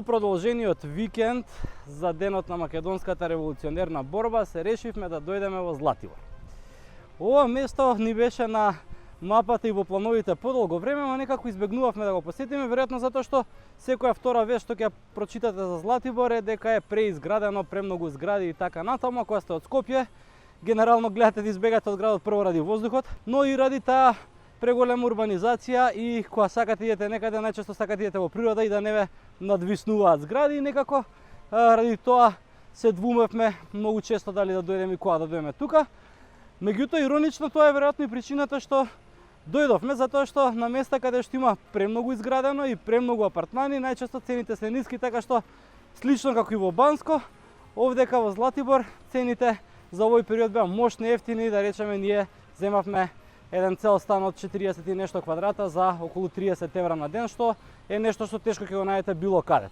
продолжениот викенд за денот на македонската револуционерна борба се решивме да дојдеме во Златибор. Ова место ни беше на мапата и во плановите подолго време, но некако избегнувавме да го посетиме, веројатно затоа што секоја втора вест што ќе прочитате за Златибор е дека е преизградено, премногу згради и така натаму. Кога сте од Скопје, генерално гледате да избегате од градот прво ради воздухот, но и ради таа преголема урбанизација и кога сакате идете некаде, најчесто сакате идете во природа и да не ве надвиснуваат згради и некако ради тоа се двумевме многу често дали да дојдеме и кога да дојдеме тука. Меѓутоа иронично тоа е веројатно и причината што дојдовме, затоа што на места каде што има премногу изградено и премногу апартмани, најчесто цените се ниски, така што слично како и во Банско, овдека во Златибор цените за овој период беа мощно ефтини, да речеме ние земавме еден цел стан од 40 и нешто квадрата за околу 30 евра на ден, што е нешто што тешко ќе го најдете било каде.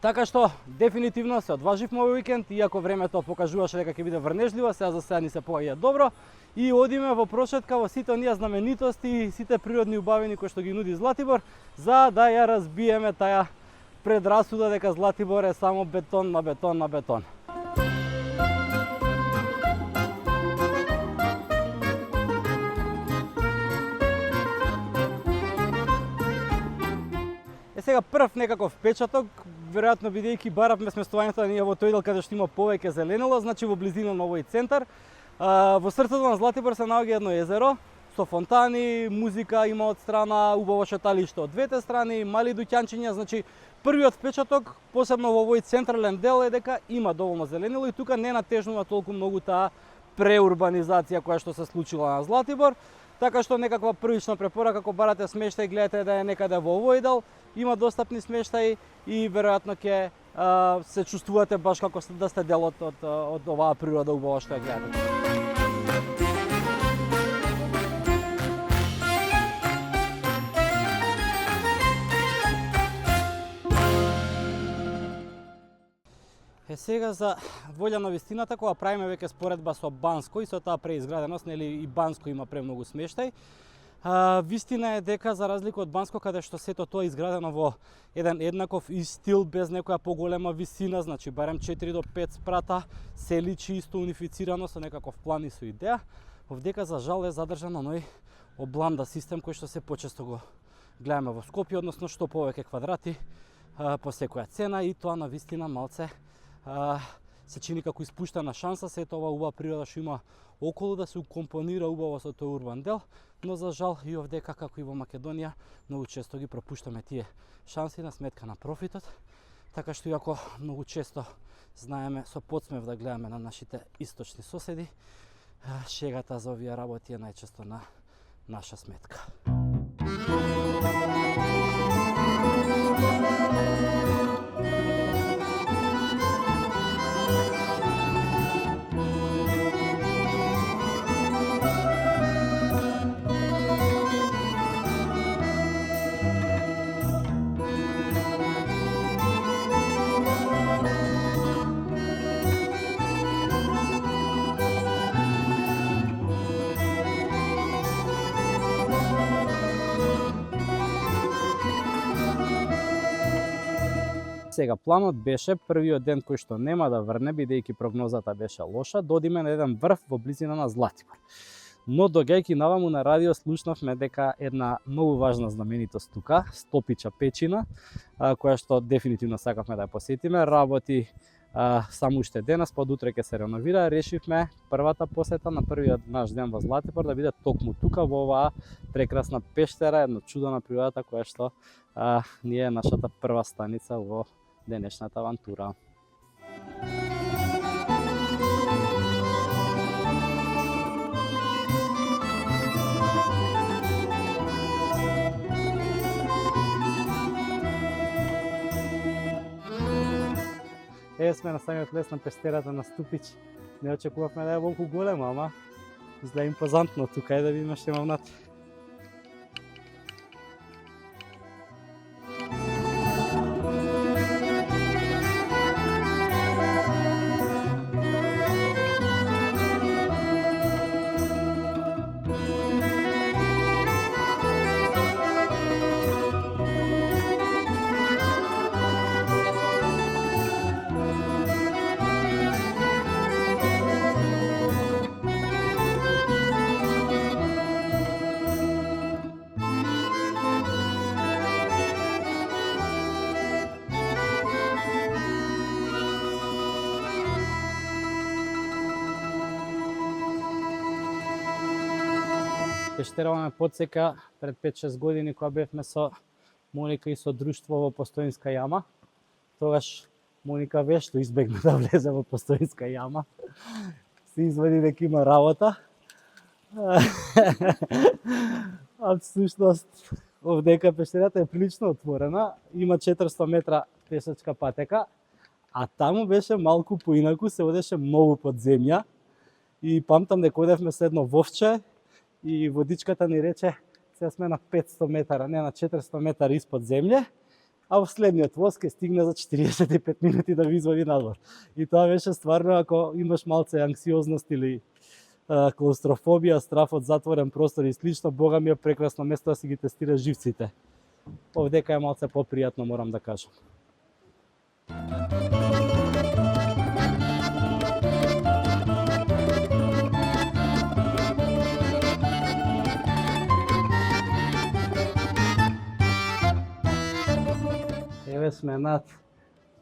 Така што дефинитивно се одваживме овој викенд, иако времето покажуваше дека ќе биде врнежливо, сега за сега ни се поаѓа добро и одиме во прошетка во сите оние знаменитости и сите природни убавини кои што ги нуди Златибор, за да ја разбиеме таа предрасуда дека Златибор е само бетон на бетон на бетон. Сега прв некаков впечаток, веројатно бидејќи баравме сместувањето на ние во тој дел каде што има повеќе зеленило, значи во близина на овој центар. Во срцето на Златибор се наоѓа едно езеро со фонтани, музика има од страна, убаво шеталиште од двете страни, мали дуќанчиња, значи првиот впечаток, посебно во овој централен дел е дека има доволно зеленило и тука не натежнува толку многу таа преурбанизација која што се случила на Златибор. Така што некаква првична препорака, ако барате смештај, гледате да е некаде во овој дел, има достапни смештаи и веројатно ќе се чувствувате баш како да сте дел од оваа природа убава што ја гледате. Сега за волја на вистината, кога правиме веќе споредба со Банско и со таа преизграденост, нели и Банско има премногу смештај, вистина е дека за разлика од Банско, каде што сето тоа е изградено во еден еднаков стил, без некоја поголема висина, значи барем 4 до 5 спрата, се личи исто унифицирано со некаков план и со идеја, овдека за жал е задржан оној обланда систем кој што се почесто го гледаме во Скопје, односно што повеќе квадрати по секоја цена и тоа на вистина малце се чини како испуштена шанса сето ова убава природа што има околу да се укомпонира убаво со тој урбан дел, но за жал и овдека како и во Македонија многу често ги пропуштаме тие шанси на сметка на профитот, така што иако многу често знаеме со подсмев да гледаме на нашите источни соседи, шегата за овие работи е најчесто на наша сметка. Сега планот беше првиот ден кој што нема да врне, бидејќи прогнозата беше лоша, додиме на еден врв во близина на Златибор. Но доаѓајќи наваму на радио слушнавме дека една многу важна знаменитост тука, Стопича печина, која што дефинитивно сакавме да ја посетиме, работи само уште денес, под утре ќе се реновира, решивме првата посета на првиот наш ден во Златибор да биде токму тука во оваа прекрасна пештера, едно чудо на природата која што ние е нашата прва станица во денешната авантура. Сме на самиот лес на пештерата на Стопич. Не очекувавме да е волку голема, ама изгледа импозантно тука и да видиме што има внатре. Пештерава ме потсека пред 5-6 години кога бевме со Моника и со друштво во Постојинска јама. Тогаш Моника вешто избегна да влезе во Постојинска јама. Се извади дека има работа. А всушност овдека пештерата е прилично отворена, има 400 метра пешачка патека, а таму беше малку поинаку, се одеше многу под земја. И памтам дека одевме со едно вовче и водичката ни рече сега сме на 500 метара, не на 400 метара испод земје, а во следниот воз ќе стигне за 45 минути да ви извади надвор. И тоа беше стварно, ако имаш малце анксиозност или клаустрофобија, страф од затворен простор и слично, бога ми е прекрасно место да си ги тестираш живците. Овдека е малце попријатно, морам да кажам. Еве сме над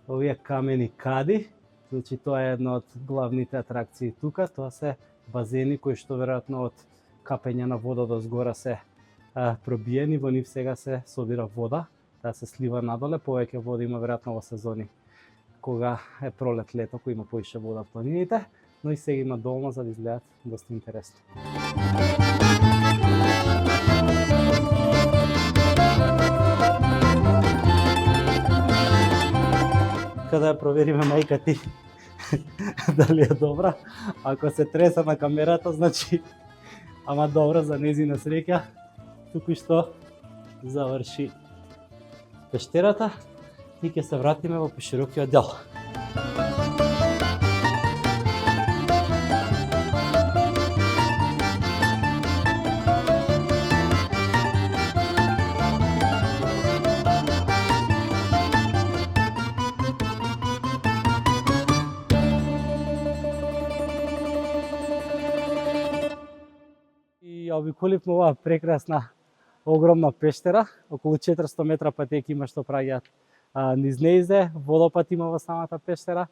овие камени кади, значи тоа е една од главните атракции тука, тоа се базени кои што веројатно од капење на вода до згора се пробиени, во нив сега се собира вода, таа се слива надоле, повеќе вода има веројатно во сезони кога е пролет, лето, кој има поише вода в планините, но и сега има долно за да изгледат доста интересно. Када ја провериме мајка ти дали е добра. Ако се треса на камерата, значи ама добра за нејзина среќа. Туку што заврши пештерата и ќе се вратиме во поширокиот дел. Обиколивме оваа прекрасна, огромна пештера, околу 400 метра патеки има што праќаат низ нејзе, водопад има во самата пештера,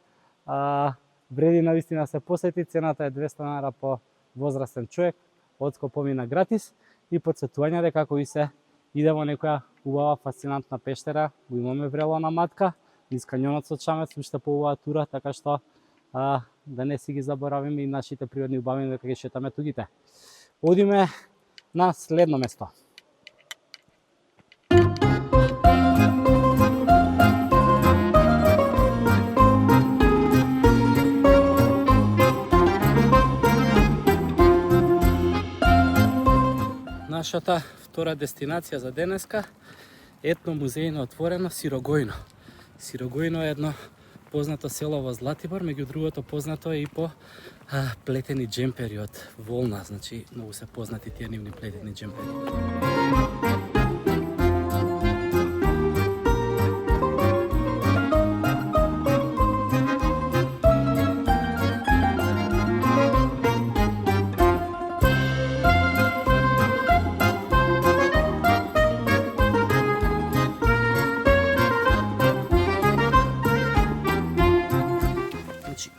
вреди навистина се посети, цената е 200 денари по возрастен човек, одско помина гратис и потсетување дека ако и се иде во некоја убава фасцинантна пештера, го имаме врело на матка, низ кањонот со Чамец, уште по оваа тура, така што да не си ги заборавиме и нашите природни убавини дека ги шетаме тугите. Одиме на следно место. Нашата втора дестинација за денеска е етномузејно отворено Сирогојно. Сирогојно е едно познато село во Златибор, меѓу другото познато е и по плетени джемпери од волна, значи многу се познати тие нивни плетени джемпери.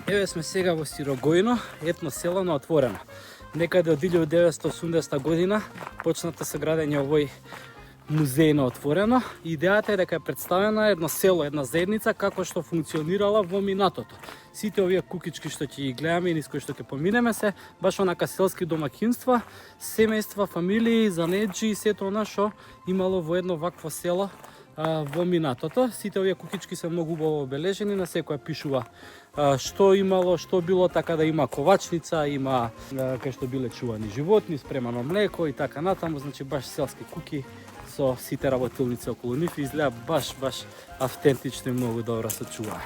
Еве сме сега во Сирогојно, етно село на отворено. Некаде од 1980 година почната со градење овој музеј на отворено. Идејата е дека е представена едно село, една заедница како што функционирала во минатото. Сите овие кукички што ќе ги гледаме и низ кои што ќе поминеме се баш онака селски домаќинства, семејства, фамилии, занеџи и сето она што имало во едно вакво село во минатото. Сите овие кукички се многу убаво обележени, на секоја пишува што имало, што било, така да има ковачница, има кај што биле чувани животни, спремано млеко и така натаму, значи баш селски куки со сите работилници околу нив и изгледа баш автентично и многу добро се чува.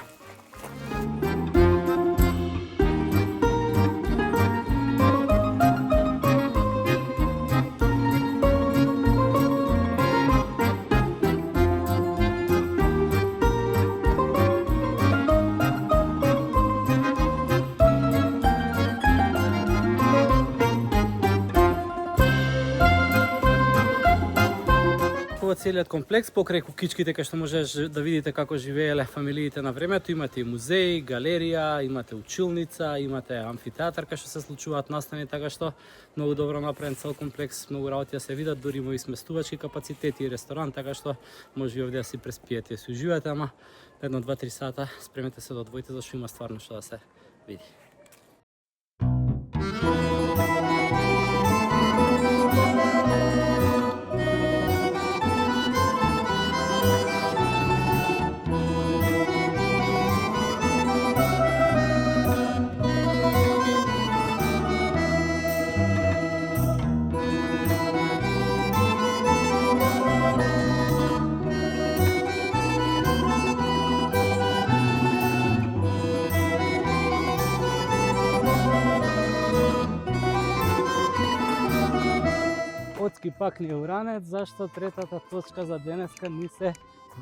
целиот комплекс, покрај кукичките кај што можеш да видите како живееле фамилиите на времето, имате и музеј, галерија, имате училница, имате амфитеатар кај што се случуваат настани, така што многу добро направен цел комплекс, многу работи да се видат, дури има и сместувачки капацитети и ресторан, така што може и овде да си преспиете и се уживате, ама 1-2-3 сата спремете се да одвоите, зашто има стварно што да се види. Оцки пак ни уранет, зашто третата точка за денеска ни се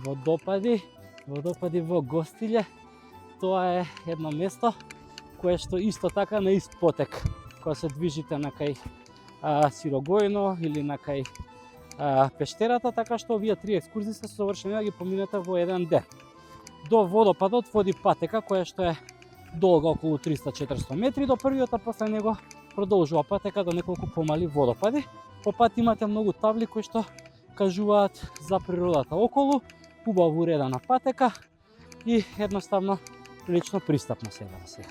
водопади во Гостилје. Тоа е едно место кое што исто така на ист потек, кога се движите на кај Сирогојно или на кај пештерата, така што овие 3 екскурзии се совршени да ги поминете во еден ден. До водопадот води патека која што е долга околу 300-400 метри до првиот, а после него продолжува патека до неколку помали водопади. По пат имате многу табли кои што кажуваат за природата околу, убаво уредена патека и едноставно прилично пристапно сега за сега.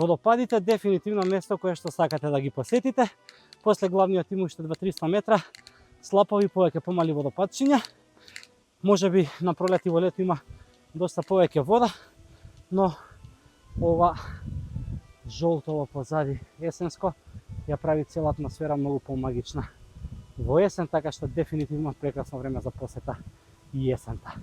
Водопадите дефинитивно место кое што сакате да ги посетите. После главниот има уште 200-300 метра слапови повеќе помали водопадчиња. Можеби на пролет и во лето има доста повеќе вода, но ова жолтово позади есенско ја прави цела атмосфера многу помагична во есен, така што дефинитивно прекрасно време за посета и есента.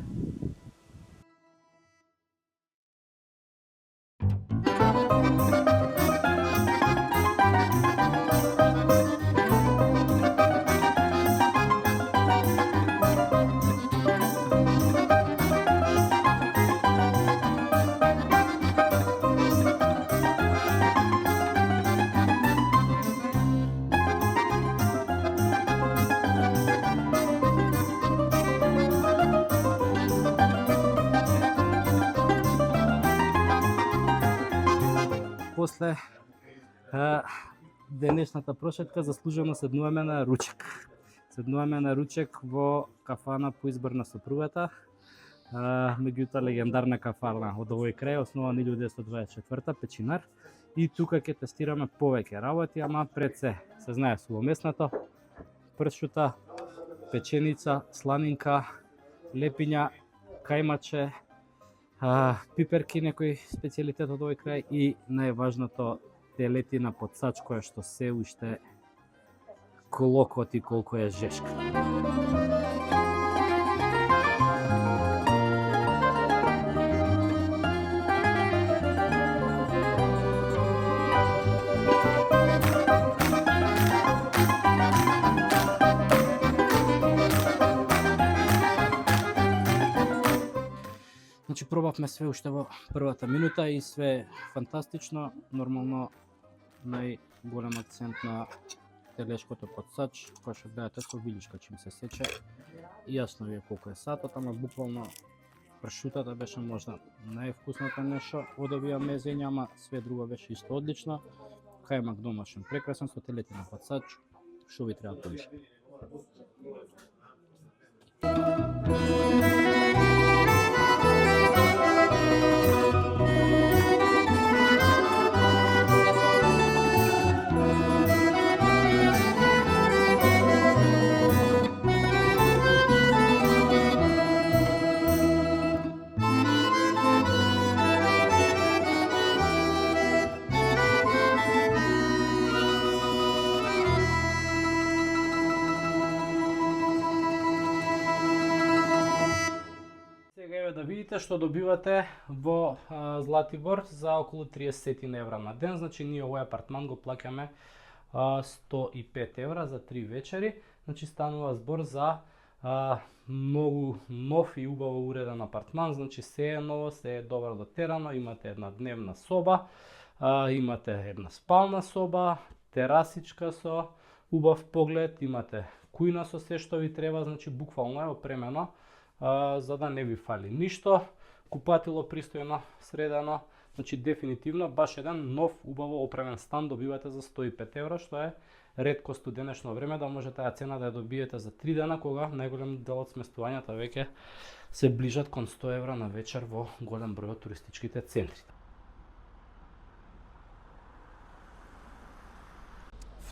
После денешната прошетка заслужено седнуваме на ручек. Седнуваме на ручек во кафана по избор на сопругата. Меѓутоа легендарна кафана од овој крај, основана 1924, Печинар. И тука ќе тестираме повеќе работи, ама пред се знае сувомеснато, пршута, печеница, сланинка, лепиња, кајмаче, пиперки, некој специјалитет од овој крај и најважното телетина под сач која што се уште клокоти колку е жешка. Значи пробавме све уште во првата минута и све фантастично. Нормално најголем акцент на телешкото подсач, кој што гледате со вилишка чим се сече. Јасно ви е колку е сатот, ама буквално пршутата беше можда највкусното нешто од овие мезења, ама све друго беше исто одлично. Кајмак домашен прекрасен со телетина подсач, што ви треба повише. да видите што добивате во Златибор за околу 30 евра на ден. Значи ние овој апартман го плаќаме 105 евра за 3 вечери. Значи станува збор за многу нов и убаво уреден апартман. Значи се е ново, се е добро дотерано, имате една дневна соба, имате една спална соба, терасичка со убав поглед, имате кујна со се што ви треба, значи буквално е опремено за да не ви фали ништо. Купатило пристојно средено, значи дефинитивно баш еден нов убаво опремен стан добивате за 105 евра, што е реткост у денешно време да можете таа цена да ја добиете за 3 дена, кога најголем дел од сместувањата веќе се ближат кон 100 евра на вечер во голем број од туристичките центри.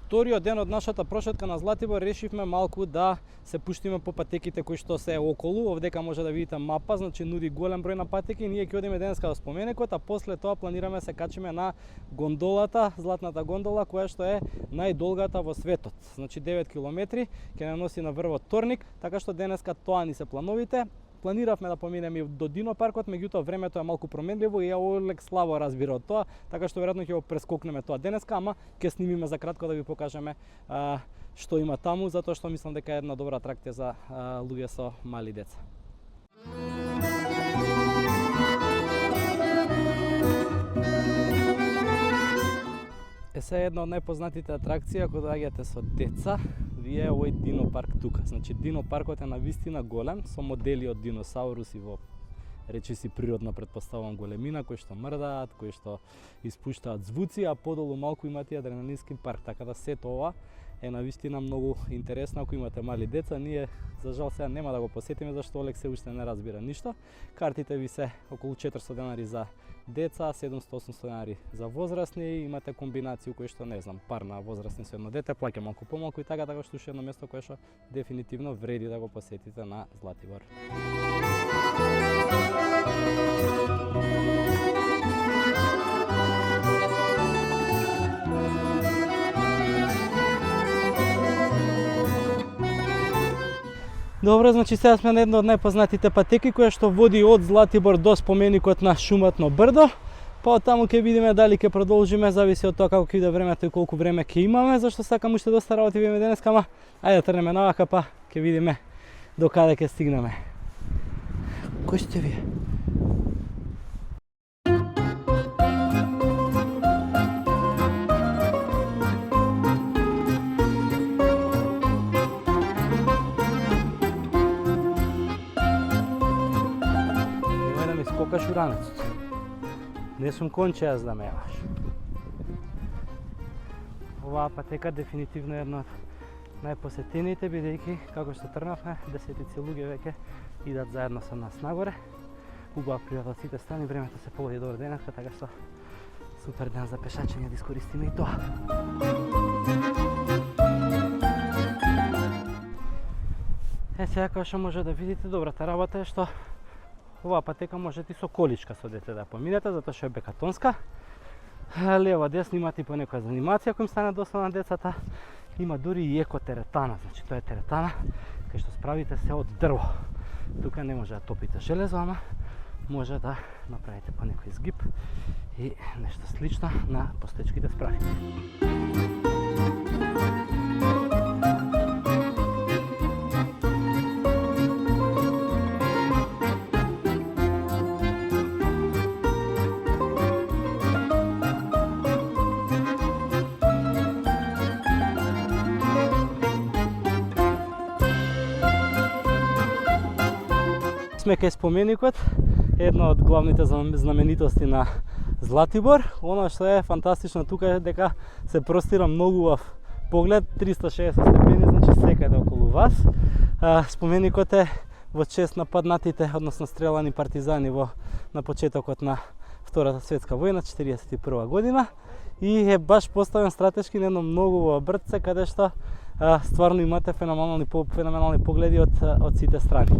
Вториот ден од нашата прошетка на Златибор решивме малку да се пуштиме по патеките кои што се околу. Овдека може да видите мапа, значи нуди голем број на патеки. Ние ќе одиме денеска во споменикот, а после тоа планираме се качиме на гондолата, златната гондола, која што е најдолгата во светот. Значи 9 километри, ќе не носи на врвот Торник, така што денеска тоа ни се плановите. Планиравме да поминеме до Дино паркот, меѓутоа времето е малку променливо и ја Олег слабо разбира од тоа, така што веројатно ќе го прескокнеме тоа денеска, ама ќе снимиме за кратко да ви покажеме што има таму, затоа што мислам дека е една добра атракција за луѓе со мали деца. Се една од најпознатите атракции ако доаѓате со деца, вие овој Дино парк тука. Значи Дино паркот е навистина голем со модели од диносауруси во речиси природна претпоставувам големина, кои што мрдаат, кои што испуштаат звуци, а подолу малку имате адреналински парк, така да сето ова е навистина многу интересно ако имате мали деца. Ние за жал сега нема да го посетиме зашто Олег се уште не разбира ништо. Картите ви се околу 400 денари за деца, 700-800 денари за возрастни, имате комбинација кој што не знам, пар на возрастни со едно дете, плаќа малку помалку и така што уште едно место кое што дефинитивно вреди да го посетите на Златибор. Добро, значи сега сме на една од најпознатите патеки која што води од Златибор до споменикот на Шуматно брдо. Па таму ќе видиме дали ќе продолжиме, зависи од тоа како ќе биде времето и колку време ќе имаме, зашто сакам уште доста работи видиме денеска, ама ајде да тргнеме навака па ќе видиме до каде ќе стигнеме. Кој сте вие? Покажу ранецот. Не сум конче јас да ме јаваш. Оваа патека дефинитивно е една од најпосетените, бидејќи како што тргнавме, десетици луѓе веќе идат заедно со нас нагоре. Убава природа од сите страни, времето се поводи добро денеска, така што супер ден за пешачење да искористиме и тоа. Сега како што може да видите, добрата работа е што оваа патека можете и со количка со дете да поминете, затоа што е бекатонска. Лево десно имате и по некоја занимација кој им стане досадна на децата. Има дури и екотеретана, значи тоа е теретана кај што справите се од дрво. Тука не може да топите железо, ама може да направите по некој згиб и нешто слично на постоечките справи. Сме кај споменикот, една од главните знаменитости на Златибор. Она што е фантастично тука е дека се простира многу убав поглед, 360 степени, значи секаде околу вас. Споменикот е во чест на паднатите, односно стрелани партизани на почетокот на Втората светска војна, 1941 година. И е баш поставен стратешки на едно многу убаво брдце, каде што стварно имате феноменални погледи од сите страни.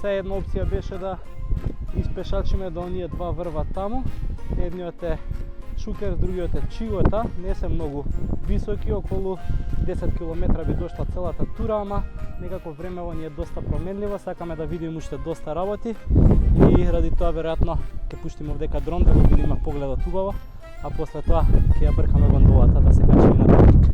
Се една опција беше да испешачиме до оние два врва таму. Едниот е Шукер, другиот е Чигота, не се многу високи, околу 10 км би дошла целата тура, ама некако времево ни е доста променливо, сакаме да видиме уште доста работи и ради тоа веројатно ќе пуштиме овдека дрон да го видиме погледот убаво, а после тоа ќе ја бркаме гондолата да се качиме на пикник.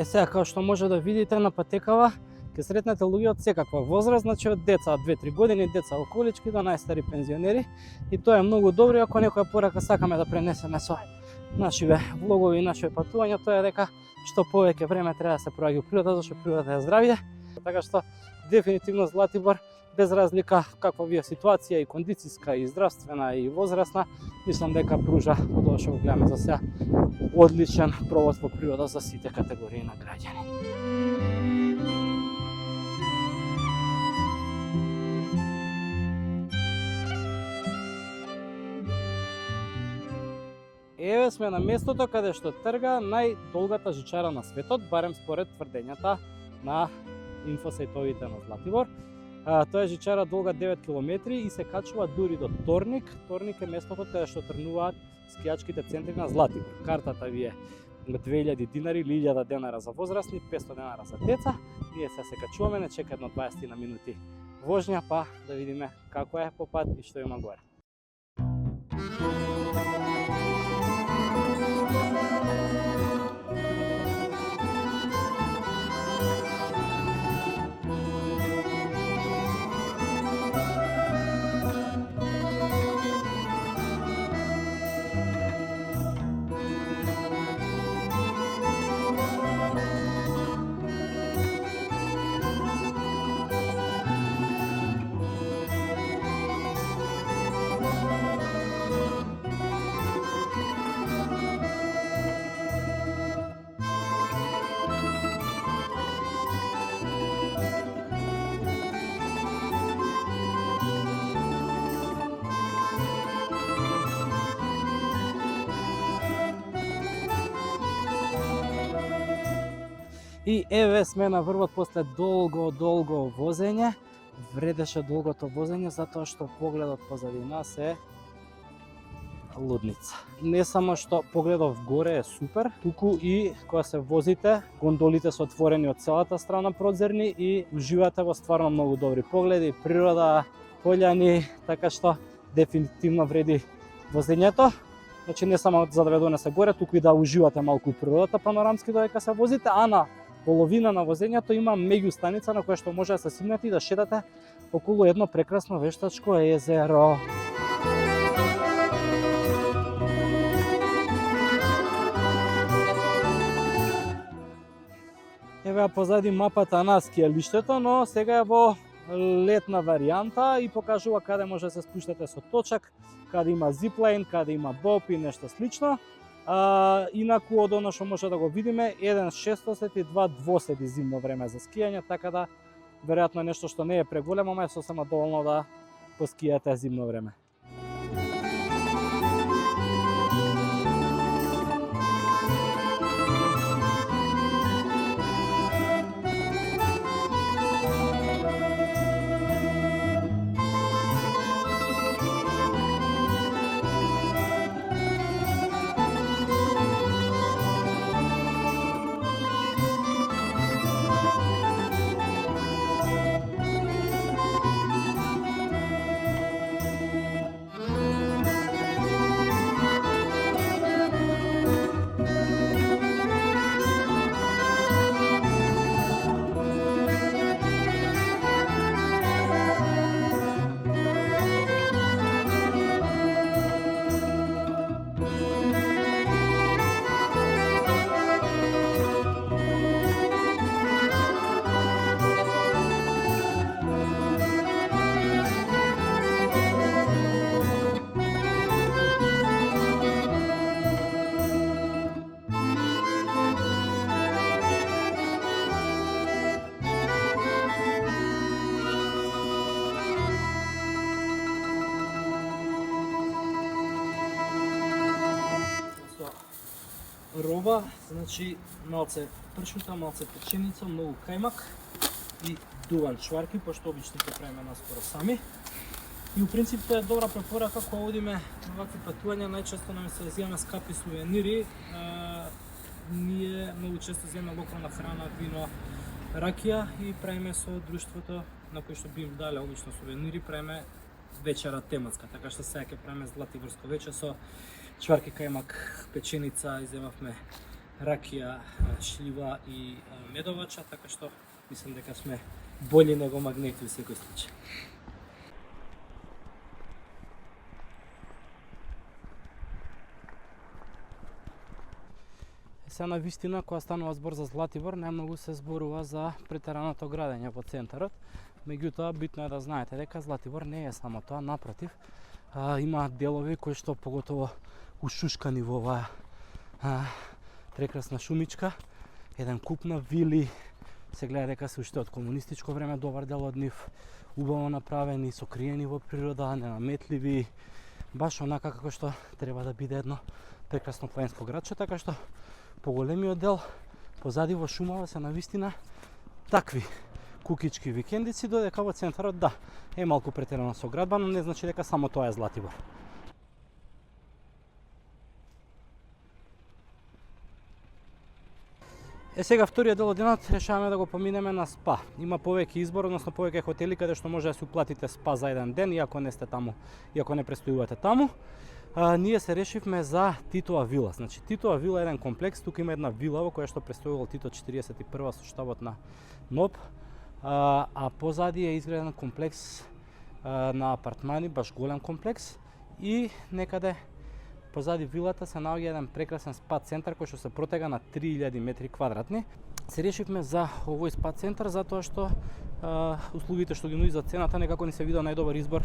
Сега, како што може да видите на патекава, ќе сретнете луѓе од секаква возраст, значи од деца од 2-3 години, деца околички до најстари пензионери. И тоа е многу добро, ако некоја порака сакаме да пренесеме со нашиве влогови и нашиве патувања, тоа е дека што повеќе време треба да се проаѓа у природата, зашто природата е здравје. Така што дефинитивно Златибор, без разлика каква ви е ситуација и кондицијска, и здравствена, и возрастна, мислам дека пружа од ова што го гледаме за сега одличен провоз во природа за сите категории на граѓани. Еве сме на местото каде што трга најдолгата жичара на светот, барем според тврдењата на инфосајтовите на Златибор. Тоа е жичара долга 9 км и се качува дури до Торник. Торник е местото каде што тргнуваат скијачките центри на Златибор. Картата ви е 2000 динари или 1000 денара за возрастни, 500 денара за деца. Ние се качуваме, не чека едно 20 на минути вожња, па да видиме како е по пат и што има горе. И еве сме на врвот после долго возење. Вредеше долгото возење затоа што погледот позади нас е лудница. Не само што погледот вгоре е супер, туку и кога се возите, гондолите се отворени од целата страна прозерни и уживате во стварно многу добри погледи, природа, пољани, така што дефинитивно вреди возењето. Значи не само за да ве донесе горе, туку и да уживате малку природата панорамски додека се возите, а на половина на возењето има меѓустаница на која што може да се симнете и да шетате околу едно прекрасно вештачко езеро. Еве позади мапата на скијалиштето, но сега е во летна варијанта и покажува каде може да се спуштате со точак, каде има зиплайн, каде има боп и нешто слично. Инаку од оно што може да го видиме, еден 600 и два двоседи зимно време за скијање, така да веројатно нешто што не е преголемо, ама е сосема доволно да поскијате зимно време. проба, значи малце пршута, малце печеница, многу кајмак и дуван чварки, пошто обично ќе правиме наскоро сами. И у принцип тоа е добра препорака кога одиме на вакви патувања, најчесто нам се земаме скапи сувенири. Ние многу често земаме локална храна, вино, ракија и правиме со друштвото на кој што би им дале обично сувенири, правиме вечера тематска, така што сега ќе правиме златиборско вече со чварки кајмак, печеница, иземавме ракија, шлива и медовача, така што мислам дека сме болji него магнети у секој случај. Сега на вистина, кога станува збор за Златибор, најмногу се зборува за претераното градење по центарот. Меѓутоа, битно е да знаете дека Златибор не е само тоа, напротив, има делови кои што поготово ушушкани во оваа прекрасна шумичка, еден куп на вили, се гледа дека се уште од комунистичко време, добар дел од нив, убаво направени, сокриени во природа, ненаметливи, баш онака како што треба да биде едно прекрасно планинско градче, така што поголемиот дел позади во шумава се навистина такви кукички викендици, додека во центарот да, е малку претерано со градба, но не значи дека само тоа е Златибор. Сега вториот дел од денот решаваме да го поминеме на спа. Има повеќе избор, односно повеќе хотели каде што може да се уплатите спа за еден ден, иако не сте таму, иако не престојувате таму. Ние се решивме за Титова вила. Значи Титова вила е еден комплекс, тука има една вила во која што престојувал Тито 41 со штабот на НОБ, а позади е изграден комплекс на апартмани, баш голем комплекс, и некаде позади вилата се наоѓа еден прекрасен спа центар кој што се протега на 3000 метри квадратни. Се решивме за овој спа центар затоа што услугите што ги нуди за цената некако ни се вида најдобар избор.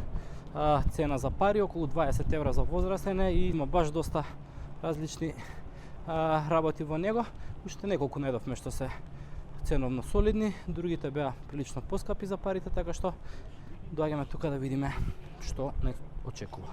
Цена за пари, околу 20 евра за возрастен и има баш доста различни работи во него. Уште неколку најдовме што се ценовно солидни, другите беа прилично поскапи за парите, така што доаѓаме тука да видиме што не очекува.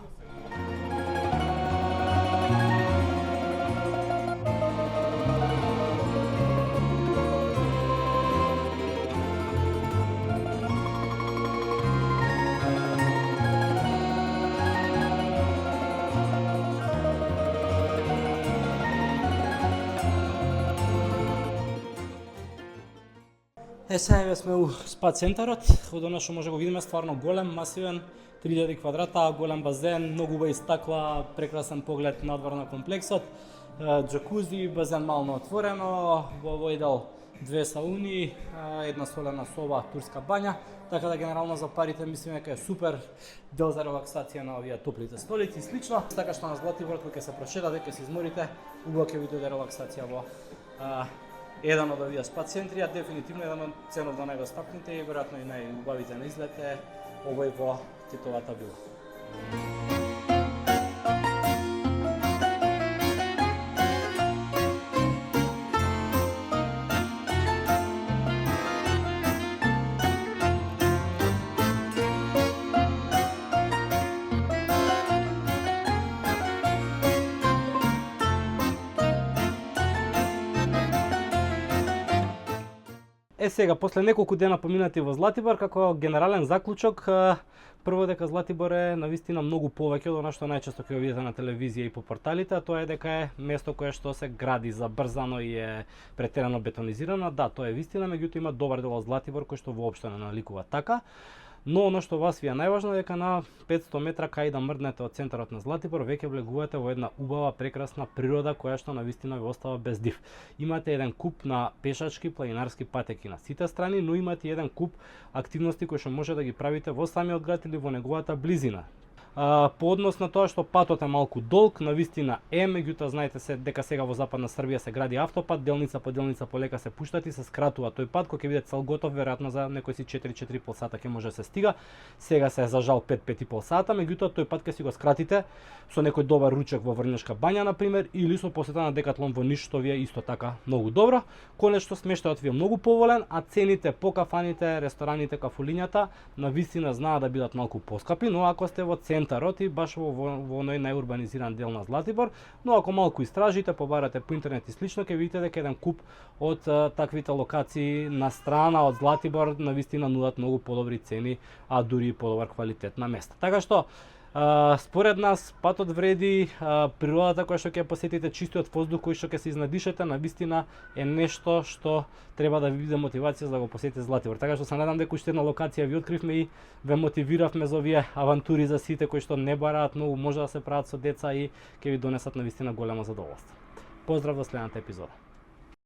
Сега сме у спа центарот, од она што може го видиме стварно голем, масивен, 3000 квадрата, голем базен, многу убави стакла, прекрасен поглед надвор на комплексот, џакузи, базен мално отворено, во овој дел 2 сауни, една солена соба, турска бања, така да генерално за парите мислиме дека е супер дел за релаксација на овие топлите столици и слично. Така што на Златибор кога ќе се прошетате, ќе се изморите, убаво ќе ви дојде релаксација во еден од овие спа центри, а дефинитивно еден од ценовно најдостапните и веројатно и најубавите на излет е овој во Титовата вила. Сега, после неколку дена поминати во Златибор, како генерален заклучок, прво дека Златибор е навистина многу повеќе од она што најчесто ќе го видите на телевизија и по порталите, а тоа е дека е место кое што се гради забрзано и е претерано бетонизирано. Да, тоа е вистина, меѓутоа има добар дел од Златибор кој што воопшто не наликува така. Но оно што вас ви е најважно е дека на 500 метра кај да мрднете од центарот на Златибор, веќе влегувате во една убава, прекрасна природа која што навистина ви остава без див. Имате еден куп на пешачки, планинарски патеки на сите страни, но имате еден куп активности кои што може да ги правите во самиот град или во неговата близина. По однос на тоа што патот е малку долг, навистина е, меѓутоа знаете се дека сега во Западна Србија се гради автопат, делница по делница полека се пуштат и се скратува тој пат, кој ќе биде цел готов веројатно за некои си 4-4,5 сата ќе може да се стига. Сега се за жал 5-5,5 сата, меѓутоа тој пат ќе си го скратите со некој добар ручек во Врнешка бања на пример или со посета на Декатлон во Ниш, што ви е исто така многу добро. Конечно смештајот ви е многу поволен, а цените по кафаните, рестораните, кафулињата навистина знаат да бидат малку поскапи, но ако сте во центар Монтароти, баш во оној најурбанизиран дел на Златибор, но ако малку истражите, побарате по интернет и слично, ќе видите дека еден куп од таквите локации на страна од Златибор навистина нудат многу подобри цени, а дури и подобар квалитет на места. Така што според нас патот вреди, природата која што ќе посетите, чистиот воздух кој што ќе се изнадишете, навистина е нешто што треба да ви биде мотивација за да го посетите Златибор. Така што се надам дека уште една локација ви откривме и ве мотивиравме за овие авантури за сите кои што не бараат многу, може да се прават со деца и ќе ви донесат навистина големо задоволство. Поздрав до следната епизода.